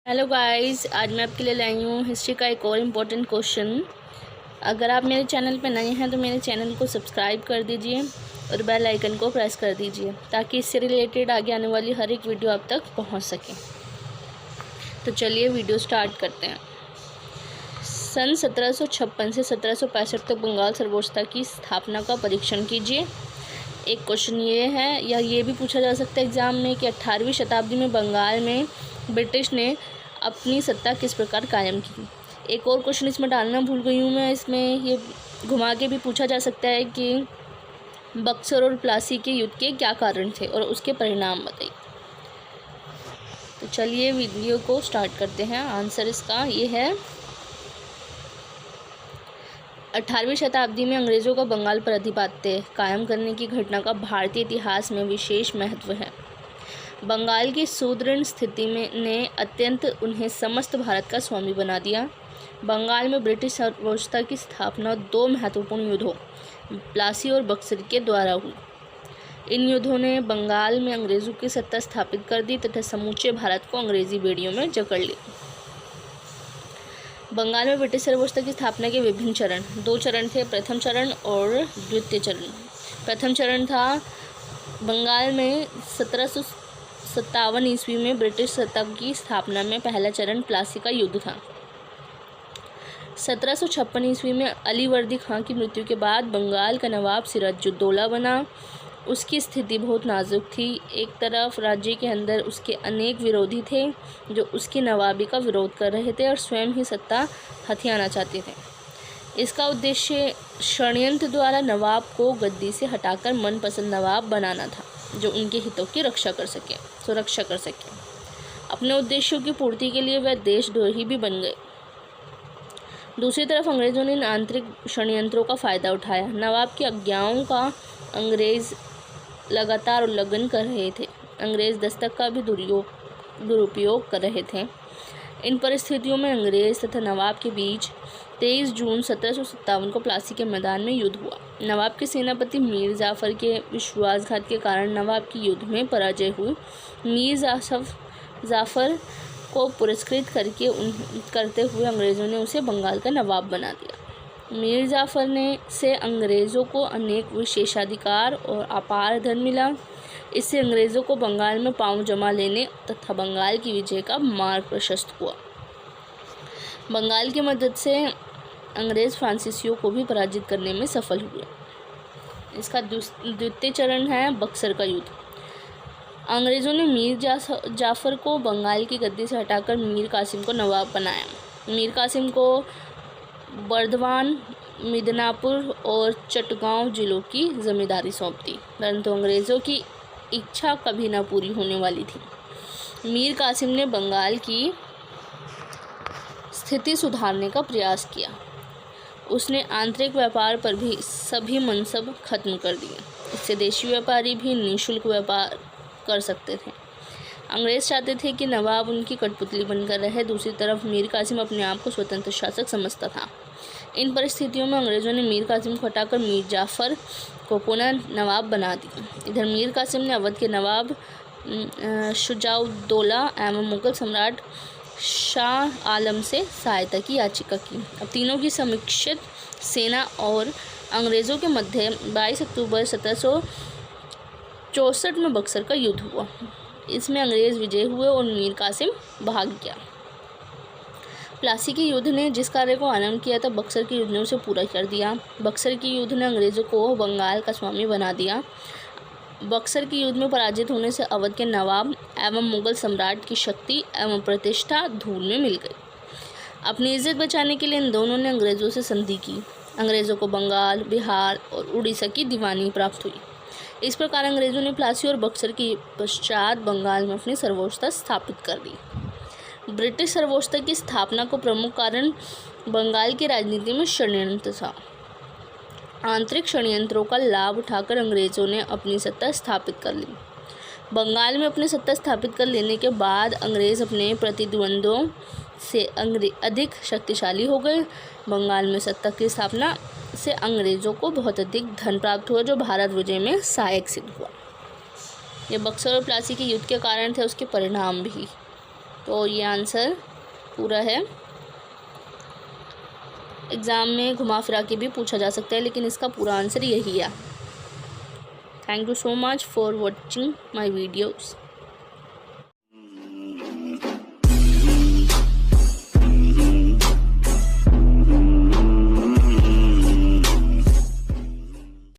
Hello guys, आज मैं आपके लिए लाई हूँ हिस्ट्री का एक और इम्पोर्टेंट क्वेश्चन। अगर आप मेरे चैनल पर नए हैं तो मेरे चैनल को सब्सक्राइब कर दीजिए और बेल आइकन को प्रेस कर दीजिए ताकि इससे रिलेटेड आगे आने वाली हर एक वीडियो आप तक पहुँच सके। तो चलिए वीडियो स्टार्ट करते हैं। सन 1756 से 1765 तक बंगाल सर्वोच्चता की स्थापना का परीक्षण कीजिए। एक क्वेश्चन ये है या ये भी पूछा जा सकता है एग्ज़ाम में कि 18वीं शताब्दी में बंगाल में ब्रिटिश ने अपनी सत्ता किस प्रकार कायम की। एक और क्वेश्चन इसमें डालना भूल गई हूँ मैं, इसमें ये घुमा के भी पूछा जा सकता है कि बक्सर और प्लासी के युद्ध के क्या कारण थे और उसके परिणाम बताइए। तो चलिए वीडियो को स्टार्ट करते हैं। आंसर इसका ये है, 18वीं शताब्दी में अंग्रेज़ों का बंगाल पर आधिपत्य कायम करने की घटना का भारतीय इतिहास में विशेष महत्व है। बंगाल की सुदृढ़ स्थिति में ने अत्यंत उन्हें समस्त भारत का स्वामी बना दिया। बंगाल में ब्रिटिश सर्वोच्चता की स्थापना दो महत्वपूर्ण युद्धों प्लासी और बक्सर के द्वारा हुई। इन युद्धों ने बंगाल में अंग्रेज़ों की सत्ता स्थापित कर दी तथा समूचे भारत को अंग्रेज़ी बेड़ियों में जकड़ लिया। बंगाल में ब्रिटिश सर्वोच्चता की स्थापना के विभिन्न चरण, दो चरण थे, प्रथम चरण और द्वितीय चरण। प्रथम चरण था बंगाल में 1757 ईस्वी में ब्रिटिश सत्ता की स्थापना में पहला चरण प्लासी का युद्ध था। 1756 ईस्वी में अली वर्दी खां की मृत्यु के बाद बंगाल का नवाब सिराजुद्दौला बना। उसकी स्थिति बहुत नाजुक थी। एक तरफ राज्य के अंदर उसके अनेक विरोधी थे जो उसकी नवाबी का विरोध कर रहे थे और स्वयं ही सत्ता हथियाना चाहते थे। इसका उद्देश्य षड्यंत्र द्वारा नवाब को गद्दी से हटाकर मनपसंद नवाब बनाना था जो उनके हितों की सुरक्षा कर सके। अपने उद्देश्यों की पूर्ति के लिए वह देशद्रोही भी बन गए। दूसरी तरफ अंग्रेज़ों ने इन आंतरिक षड्यंत्रों का फ़ायदा उठाया। नवाब की आज्ञाओं का अंग्रेज़ लगातार उल्लंघन कर रहे थे। अंग्रेज़ दस्तक का भी दुरुपयोग कर रहे थे। इन परिस्थितियों में अंग्रेज़ तथा नवाब के बीच 23 जून 1757 को प्लासी के मैदान में युद्ध हुआ। नवाब के सेनापति मीर जाफ़र के विश्वासघात के कारण नवाब की युद्ध में पराजय हुई। मीर जाफ़र को पुरस्कृत करते हुए अंग्रेज़ों ने उसे बंगाल का नवाब बना दिया। मीर जाफ़र से अंग्रेज़ों को अनेक विशेषाधिकार और अपार धन मिला। इससे अंग्रेज़ों को बंगाल में पाँव जमा लेने तथा बंगाल की विजय का मार्ग प्रशस्त हुआ। बंगाल की मदद से अंग्रेज़ फ्रांसीसियों को भी पराजित करने में सफल हुए। इसका द्वितीय चरण है बक्सर का युद्ध। अंग्रेज़ों ने मीर जाफ़र को बंगाल की गद्दी से हटाकर मीर कासिम को नवाब बनाया। मीर कासिम को बर्दवान, मिदनापुर और चटगांव जिलों की जिम्मेदारी सौंप दी, परंतु अंग्रेज़ों की इच्छा कभी न पूरी होने वाली थी। मीर कासिम ने बंगाल की स्थिति सुधारने का प्रयास किया। उसने आंतरिक व्यापार पर भी सभी मनसब खत्म कर दिए। इससे देशी व्यापारी भी निःशुल्क व्यापार कर सकते थे। अंग्रेज़ चाहते थे कि नवाब उनकी कठपुतली बनकर रहे। दूसरी तरफ मीर कासिम अपने आप को स्वतंत्र शासक समझता था। इन परिस्थितियों में अंग्रेज़ों ने मीर कासिम को हटाकर मीर जाफ़र को पुनः नवाब बना दिया। इधर मीर कासिम ने अवध के नवाब शुजाउद्दौला एवं मुगल सम्राट शाह आलम से सहायता की याचिका की। अब तीनों की समिश्रित सेना और अंग्रेज़ों के मध्य 22 अक्टूबर 1764 में बक्सर का युद्ध हुआ। इसमें अंग्रेज़ विजय हुए और मीर कासिम भाग गया। प्लासी के युद्ध ने जिस कार्य को आरंभ किया था, बक्सर के युद्ध ने उसे पूरा कर दिया। बक्सर के युद्ध ने अंग्रेज़ों को बंगाल का स्वामी बना दिया। बक्सर के युद्ध में पराजित होने से अवध के नवाब एवं मुगल सम्राट की शक्ति एवं प्रतिष्ठा धूल में मिल गई। अपनी इज्जत बचाने के लिए इन दोनों ने अंग्रेज़ों से संधि की। अंग्रेज़ों को बंगाल, बिहार और उड़ीसा की दीवानी प्राप्त हुई। इस प्रकार अंग्रेज़ों ने प्लासी और बक्सर के पश्चात बंगाल में अपनी सर्वोच्चता स्थापित कर दी। ब्रिटिश सर्वोच्चता की स्थापना को प्रमुख कारण बंगाल की राजनीति में षड्यंत्र था। आंतरिक षड्यंत्रों का लाभ उठाकर अंग्रेज़ों ने अपनी सत्ता स्थापित कर ली। बंगाल में अपनी सत्ता स्थापित कर लेने के बाद अंग्रेज़ अपने प्रतिद्वंद्वियों से अधिक शक्तिशाली हो गए। बंगाल में सत्ता की स्थापना से अंग्रेज़ों को बहुत अधिक धन प्राप्त हुआ जो भारत विजय में सहायक सिद्ध हुआ। ये बक्सर और प्लासी के युद्ध के कारण थे, उसके परिणाम भी। तो ये आंसर पूरा है। एग्ज़ाम में घुमा फिरा के भी पूछा जा सकता है, लेकिन इसका पूरा आंसर यही है। Thank you so much for watching my videos.